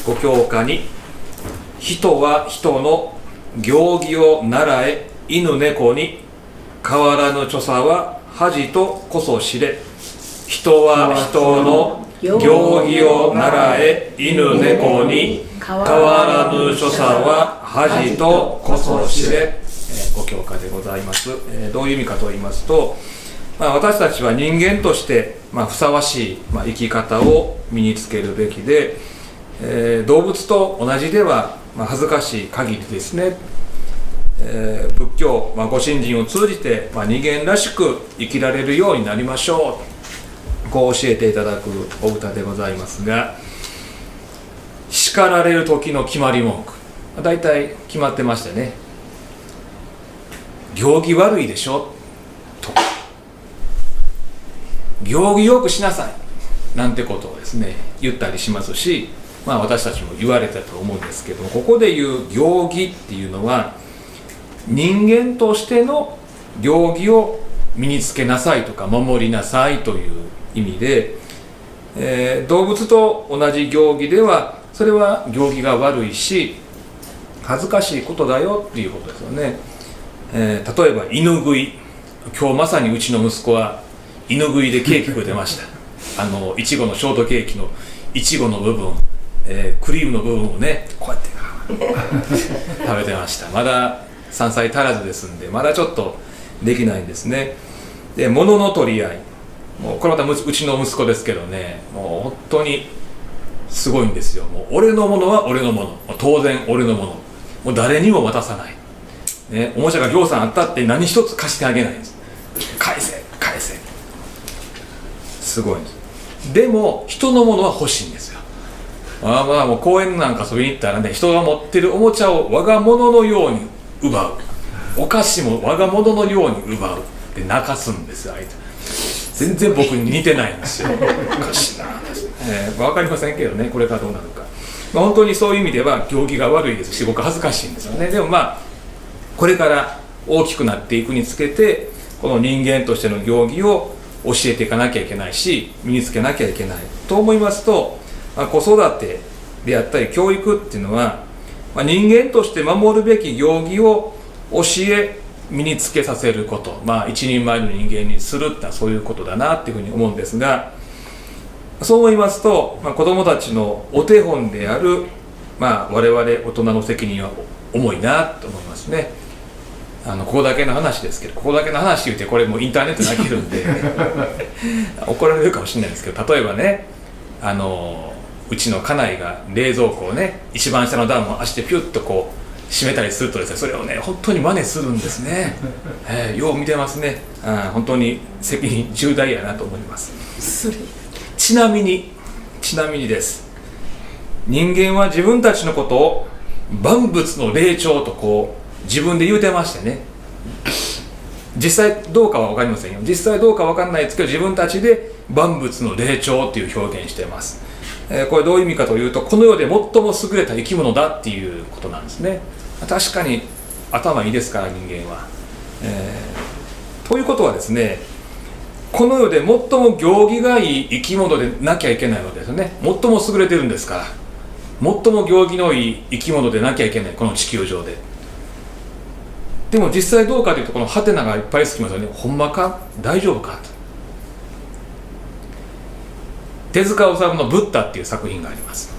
ご教科に、人は人の行儀を習え、犬猫に変わらぬ所作は恥とこそ知れ。人は人の行儀を習え、犬猫に変わらぬ所作は恥とこそ知れ。ご教科でございます。どういう意味かと言いますと、私たちは人間として、ふさわしい、生き方を身につけるべきで、動物と同じでは、恥ずかしい限りですね、仏教、ご信心を通じて、人間らしく生きられるようになりましょうと、こう教えていただくお歌でございますが、叱られる時の決まり文句、大体決まってましてね、行儀悪いでしょとか、行儀よくしなさいなんてことをですね言ったりしますし、私たちも言われたと思うんですけども、ここで言う行儀っていうのは人間としての行儀を身につけなさいとか守りなさいという意味で、動物と同じ行儀ではそれは行儀が悪いし恥ずかしいことだよっていうことですよね。例えば犬食い、今日まさにうちの息子は犬食いでケーキ食ってました。いちごのショートケーキのいちごの部分、クリームの部分をねこうやって食べてました。まだ3歳足らずですんで、まだちょっとできないんですね。で、物の取り合い、もうこれまたうちの息子ですけどね、もう本当にすごいんですよ。もう俺のものは俺のもの、当然俺のもの、もう誰にも渡さない、ね、おもちゃがぎょうさんあったって何一つ貸してあげないんです。返せ返せ、すごいんです。でも人のものは欲しいんですよ。もう公園なんか遊びに行ったらね、人が持ってるおもちゃを我が物のように奪う、お菓子も我が物のように奪うで泣かすんですよ、相手。全然僕に似てないんですよ。おかしいな、分かりませんけどね、これからどうなるか。本当にそういう意味では行儀が悪いですし、僕恥ずかしいんですよね。でもこれから大きくなっていくにつけて、この人間としての行儀を教えていかなきゃいけないし、身につけなきゃいけないと思いますと、子育てであったり教育っていうのは、人間として守るべき行儀を教え身につけさせること、一人前の人間にするってのはそういうことだなっていうふうに思うんですが、そう思いますと、子どもたちのお手本である、我々大人の責任は重いなと思いますね。ここだけの話ですけど、ここだけの話言うてこれもうインターネットに投げるんで怒られるかもしれないですけど、例えばね、うちの家内が冷蔵庫をね一番下の段を足でピュッとこう閉めたりするとですね、それをね本当に真似するんですね。よう見てますね。本当に責任重大やなと思います。ちなみにです、人間は自分たちのことを万物の霊長とこう自分で言うてましてね、実際どうかは分かりませんよ。実際どうか分かんないですけど、自分たちで万物の霊長っていう表現しています。これどういう意味かというと、この世で最も優れた生き物だっていうことなんですね。確かに頭いいですから人間は。ということはですね、この世で最も行儀がいい生き物でなきゃいけないわけですよね。最も優れてるんですから、最も行儀のいい生き物でなきゃいけない、この地球上で。でも実際どうかというと、このハテナがいっぱいつきますよね。ほんまか、大丈夫かと。手塚治虫のブッダっていう作品があります。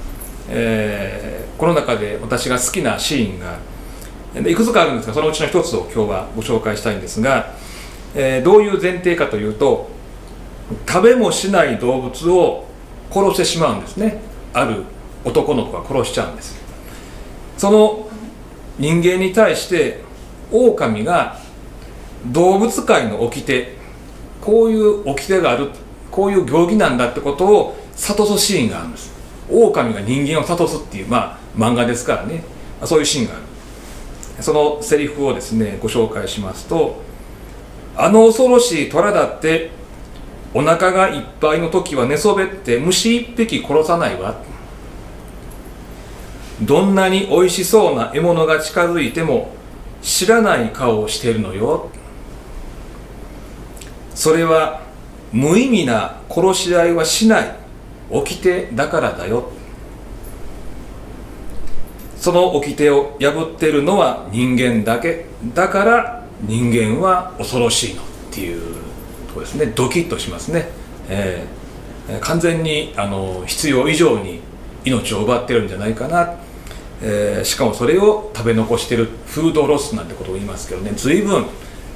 この中で私が好きなシーンがいくつかあるんですが、そのうちの一つを今日はご紹介したいんですが、どういう前提かというと、食べもしない動物を殺してしまうんですね。ある男の子が殺しちゃうんです。その人間に対して狼が動物界の掟、こういう掟がある、こういう行儀なんだってことを諭すシーンがあるんです。狼が人間を諭すっていう、漫画ですからね、そういうシーンがある。そのセリフをですねご紹介しますと、恐ろしい虎だってお腹がいっぱいの時は寝そべって虫一匹殺さないわ。どんなにおいしそうな獲物が近づいても知らない顔をしているのよ。それは無意味な殺し合いはしない掟だからだよ。その掟を破っているのは人間だけだから人間は恐ろしいのっていうとこですね。ドキッとしますね。完全に必要以上に命を奪ってるんじゃないかな。しかもそれを食べ残してるフードロスなんてことを言いますけどね、随分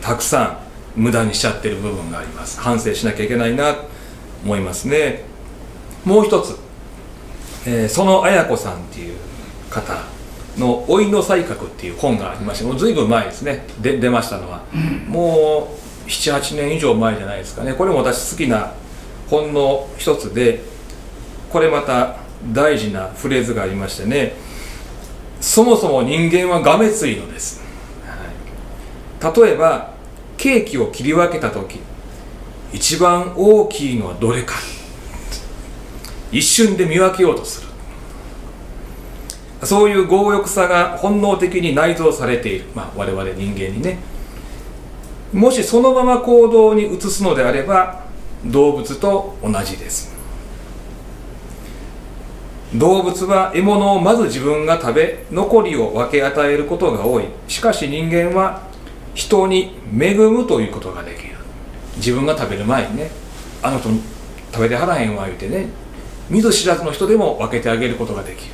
たくさん無駄にしちゃってる部分があります。反省しなきゃいけないなと思いますね。もう一つ、その綾子さんっていう方の「老いの才覚」っていう本がありまして、もう随分前ですね。出ましたのは、もう 7,8 年以上前じゃないですかね。これも私好きな本の一つで、これまた大事なフレーズがありましてね、そもそも人間はがめついのです、例えばケーキを切り分けた時、一番大きいのはどれか一瞬で見分けようとする。そういう強欲さが本能的に内蔵されている、我々人間にね。もしそのまま行動に移すのであれば動物と同じです。動物は獲物をまず自分が食べ、残りを分け与えることが多い。しかし人間は人に恵むということができる。自分が食べる前にね、あの人食べてはらへんわ言うてね、見ず知らずの人でも分けてあげることができる。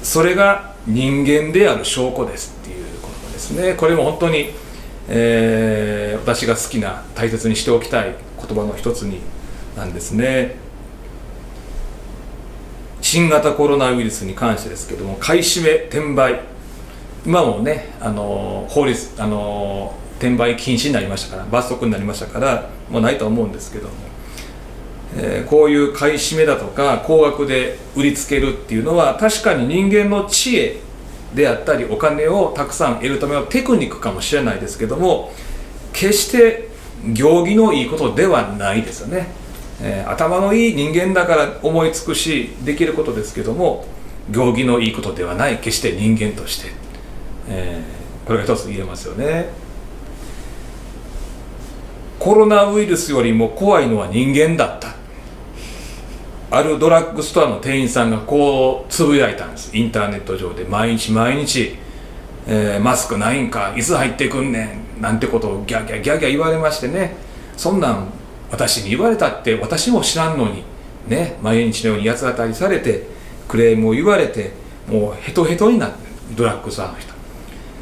それが人間である証拠ですっていうことですね。これも本当に、私が好きな、大切にしておきたい言葉の一つになんですね。新型コロナウイルスに関してですけども、買い占め転売、今もね、法律転売禁止になりましたから、罰則になりましたからもうないと思うんですけども、こういう買い占めだとか高額で売りつけるっていうのは確かに人間の知恵であったり、お金をたくさん得るためのテクニックかもしれないですけども、決して行儀のいいことではないですよね。頭のいい人間だから思いつくしできることですけども、行儀のいいことではない、決して人間として、これが一つ言えますよね。コロナウイルスよりも怖いのは人間だった、あるドラッグストアの店員さんがこうつぶやいたんです。インターネット上で毎日毎日、マスクないんか、いつ入ってくんねんなんてことをギャギャギャギャ言われましてね、そんなん私に言われたって私も知らんのにね、毎日のように八つ当たりされてクレームを言われて、もうヘトヘトになって、ドラッグストアの人、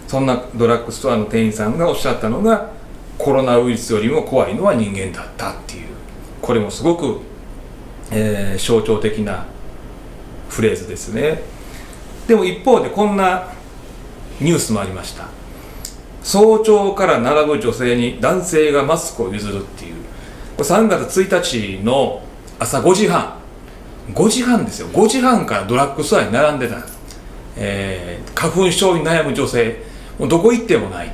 そんなドラッグストアの店員さんがおっしゃったのが、コロナウイルスよりも怖いのは人間だったっていう、これもすごく、象徴的なフレーズですね。でも一方でこんなニュースもありました。早朝から並ぶ女性に男性がマスクを譲るっていう、これ3月1日の朝5時半ですよ。5時半からドラッグストアに並んでたんです。花粉症に悩む女性、もうどこ行ってもない。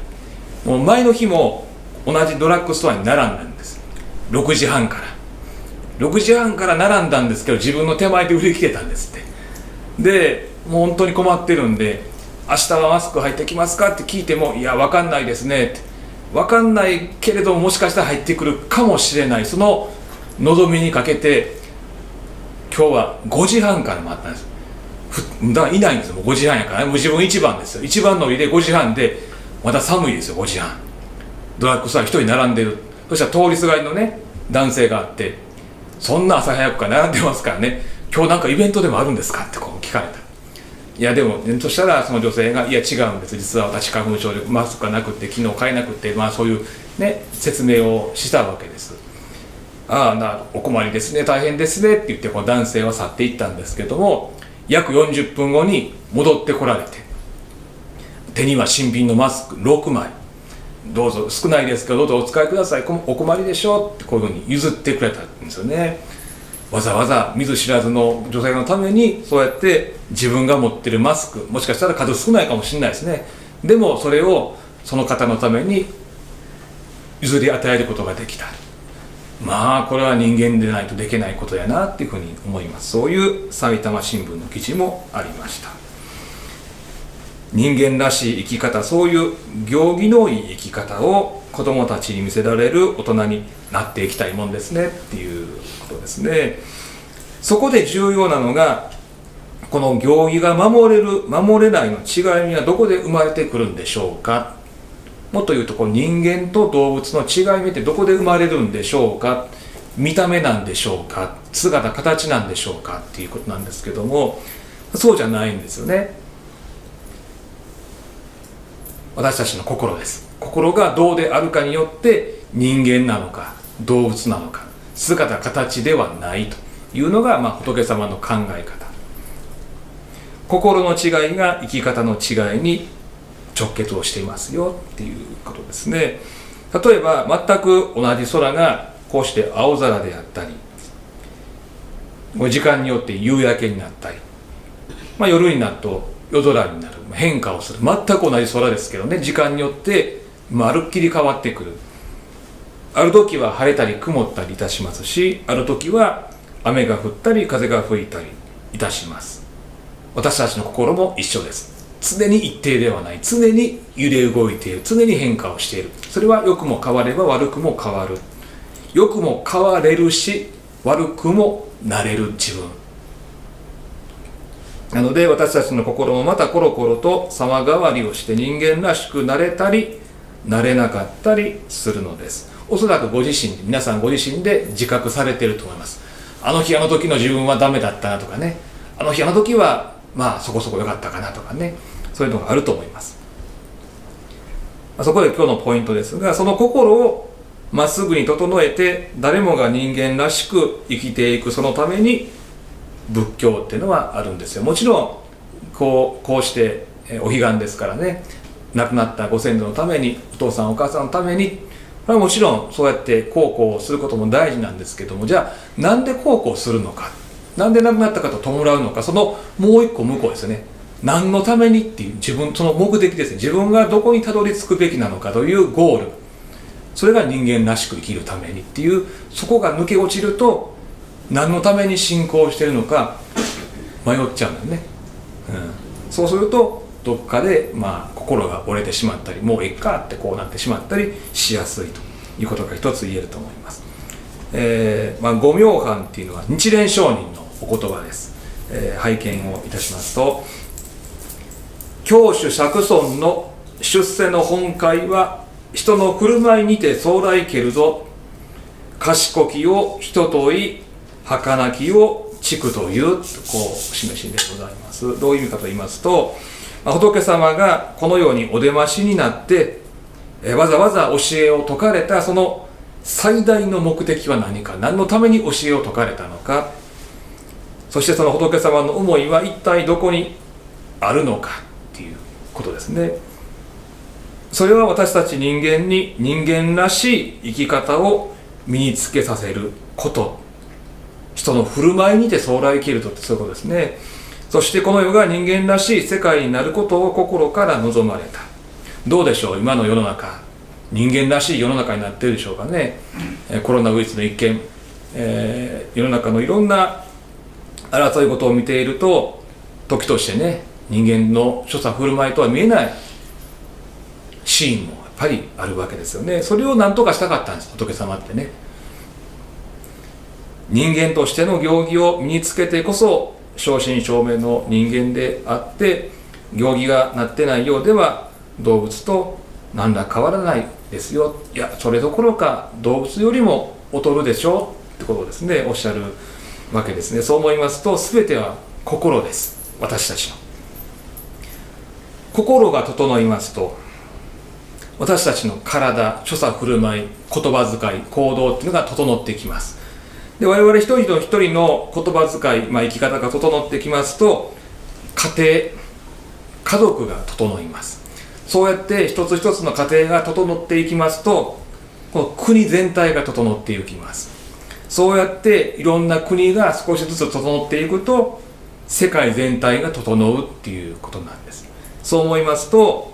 もう前の日も同じドラッグストアに並んだんです。6時半から並んだんですけど、自分の手前で売り切れたんですって。でもう本当に困ってるんで、明日はマスク入ってきますかって聞いても、いや分かんないですねって、分かんないけれどももしかしたら入ってくるかもしれない、その望みにかけて今日は5時半から待ったんです。だからいないんですよ。もう5時半やから、ね、もう自分一番ですよ。一番乗りで5時半で、まだ寒いですよ。5時半ドラッグストア一人並んでる。そしたら通りすがりのね男性があって、そんな朝早くから並んでますからね、今日なんかイベントでもあるんですかってこう聞かれた。いやでも、そしたらその女性が、いや違うんです、実は私花粉症でマスクがなくて昨日買えなくて、そういうね説明をしたわけです。ああ、お困りですね、大変ですねって言って、この男性は去っていったんですけども、約40分後に戻ってこられて、手には新品のマスク6枚、どうぞ少ないですけどどうぞお使いください、お困りでしょってこういうふうに譲ってくれたんですよね。わざわざ見ず知らずの女性のためにそうやって自分が持ってるマスク、もしかしたら数少ないかもしれないですね、でもそれをその方のために譲り与えることができた。これは人間でないとできないことやなっていうふうに思います。そういう埼玉新聞の記事もありました。人間らしい生き方、そういう行儀のいい生き方を子どもたちに見せられる大人になっていきたいもんですねっていうことですね。そこで重要なのがこの行儀が守れる守れないの違いにはどこで生まれてくるんでしょうか。もっと言うと、この人間と動物の違いってどこで生まれるんでしょうか。見た目なんでしょうか、姿形なんでしょうかっていうことなんですけども、そうじゃないんですよね。私たちの心です。心がどうであるかによって人間なのか動物なのか、姿形ではないというのが、仏様の考え方。心の違いが生き方の違いに直結をしていますよっていうことですね。例えば全く同じ空がこうして青空であったり、時間によって夕焼けになったり、夜になると夜空になる、変化をする。全く同じ空ですけどね、時間によってまるっきり変わってくる。ある時は晴れたり曇ったりいたしますし、ある時は雨が降ったり風が吹いたりいたします。私たちの心も一緒です。常に一定ではない、常に揺れ動いている、常に変化をしている。それは良くも変われば悪くも変わる。良くも変われるし、悪くもなれる自分なので、私たちの心もまたコロコロと様変わりをして人間らしくなれたりなれなかったりするのです。おそらくご自身で、皆さんご自身で自覚されていると思います。あの日あの時の自分はダメだったなとかね、あの日あの時はそこそこ良かったかなとかね、そういうのがあると思います。そこで今日のポイントですが、その心をまっすぐに整えて誰もが人間らしく生きていく、そのために仏教っていうのはあるんですよ。もちろんこうしてお彼岸ですからね、亡くなったご先祖のために、お父さんお母さんのために、これはもちろんそうやって孝行をすることも大事なんですけども、じゃあなんで孝行するのか、なんで亡くなった方を弔うのか、そのもう一個向こうですよね。何のためにっていう自分、その目的ですね。自分がどこにたどり着くべきなのかというゴール、それが人間らしく生きるためにっていう、そこが抜け落ちると何のために信仰しているのか迷っちゃうんだよね、そうするとどっかで心が折れてしまったり、もういっかってこうなってしまったりしやすいということが一つ言えると思います。五明飯っていうのは日蓮聖人のお言葉です。拝見をいたしますと、教主釈尊の出世の本懐は人の振る舞いにて将来けるぞ、賢きを人とい、儚きを畜という、こう示しでございます。どういう意味かと言いますと、仏様がこのようにお出ましになってわざわざ教えを説かれた、その最大の目的は何か、何のために教えを説かれたのか、そしてその仏様の思いは一体どこにあるのかっていうことですね。それは私たち人間に人間らしい生き方を身につけさせること、人の振る舞いにて将来生きるとって、そういうことですね。そしてこの世が人間らしい世界になることを心から望まれた。どうでしょう、今の世の中、人間らしい世の中になっているでしょうかね。コロナウイルスの一件、世の中のいろんな争い事を見ていると、時としてね、人間の所作振る舞いとは見えないシーンもやっぱりあるわけですよね。それを何とかしたかったんです、仏様ってね。人間としての行儀を身につけてこそ正真正銘の人間であって、行儀がなってないようでは動物と何ら変わらないですよ。いや、それどころか動物よりも劣るでしょうってことをですね、おっしゃるわけですね。そう思いますと、全ては心です。私たちの心が整いますと、私たちの体、所作振る舞い、言葉遣い、行動っていうのが整ってきます。で、我々一人一人の言葉遣い、生き方が整ってきますと、家庭、家族が整います。そうやって一つ一つの家庭が整っていきますと、この国全体が整っていきます。そうやっていろんな国が少しずつ整っていくと、世界全体が整うっていうことなんです。そう思いますと、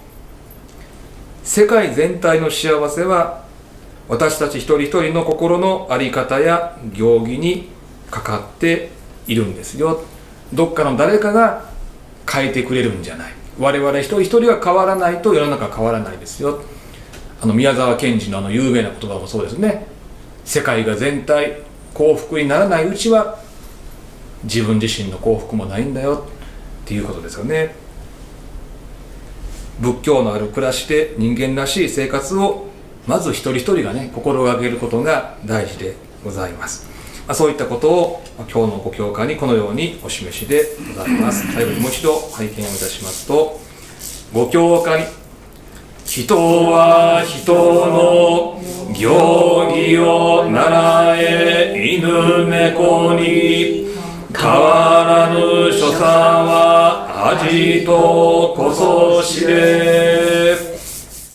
世界全体の幸せは私たち一人一人の心の在り方や行儀にかかっているんですよ。どっかの誰かが変えてくれるんじゃない。我々一人一人が変わらないと世の中変わらないですよ。宮沢賢治の有名な言葉もそうですね。世界が全体幸福にならないうちは自分自身の幸福もないんだよ。っていうことですよね。仏教のある暮らしで人間らしい生活をまず一人一人がね心がけることが大事でございます。そういったことを今日のご教科にこのようにお示しでございます。最後にもう一度拝見をいたしますと、ご教科に人は人の行儀を習え、犬猫に変わらぬ所作は味とこそ知れ。